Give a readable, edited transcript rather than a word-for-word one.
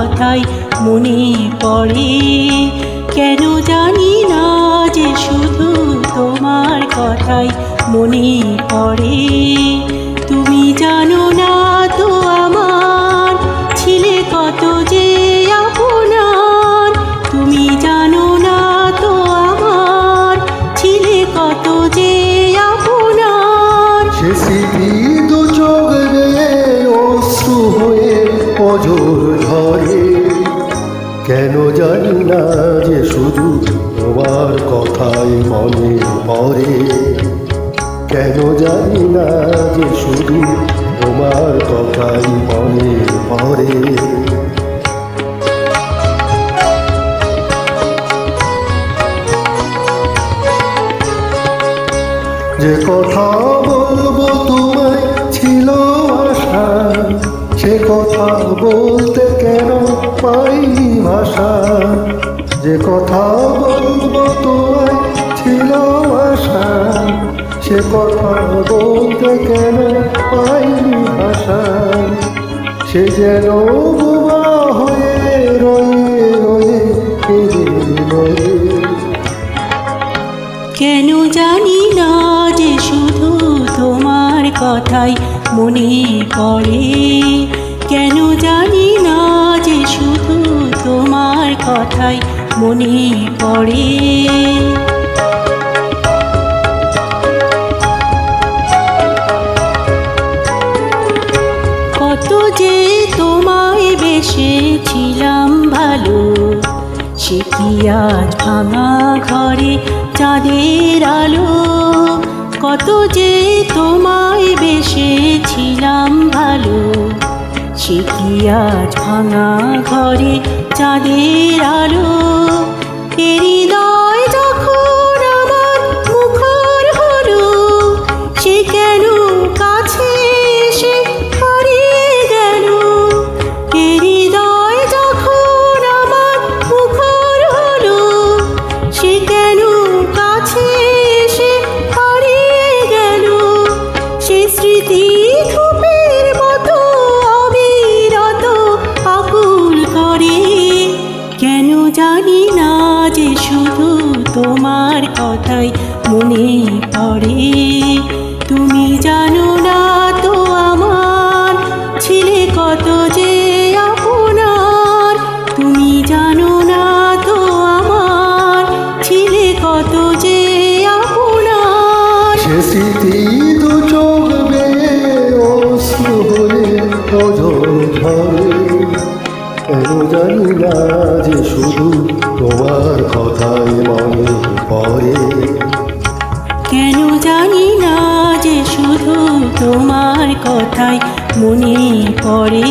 কথাই মনে পড়ে। কেন জানি না যে শুধু তোমার কথাই মনে পড়ে। তুমি জানো না তো আমার ছিলে কত যে আপনার। তুমি জানো না তো আমার ছিলে কত যে আপনার। সে স্মৃতি দু চোখ বেয়ে অশ্রু হয়ে অঝোর ঝরে। কেন জানি না যে শুধু তোমার কথাই মনে পড়ে। কেন জানি না যে শুধু তোমার কথাই মনে পড়ে। যে কথা বলবো তোমায় ছিল আশা, সে কথা বলতে কেন পাইনি ভাষা। যে কথা বলবো তোমায় ছিল আশা, সে কথা বলতে কেন পাইনি ভাষা। সে যেন বোবা হয়ে রয়ে রয়ে কেঁদে রয়ে। কেন জানি না যে শুধু তোমার কথাই মনে পড়ে। কেন জানি না যে শুধু তোমার কথাই মনে পড়ে। কত যে তোমায় বেসেছিলাম ভালো, সে কি আজ ভাঙা ঘরে চাঁদের আলো। কত যে তোমায় বেসেছিলাম ভালো, সে কি আজ ভাঙা ঘরে চাঁদের আলো। হৃদয় যখন আমার মুখর হলো, সে কেন কাছে এসে হারিয়ে গেল। হৃদয় যখন আমার মুখর হলো, সে কেন কাছে এসে হারিয়ে গেল। সে স্মৃতি ধূপের মতো অবিরত আকুল করে। কেন জানি না যে শুধু তোমার কথাই মনে পড়ে। তুমি জানো না তো আমার ছিলে কত যে আপনার। তুমি জানো না তো আমার ছিলে কত যে আপনার। সে স্মৃতি দু চোখ বেয়ে অশ্রু হয়ে অঝোর ঝরে। কেন জানি না যে শুধু তোমার কথাই মনে পড়ে। কেন জানি না যে শুধু তোমার কথাই মনে পড়ে।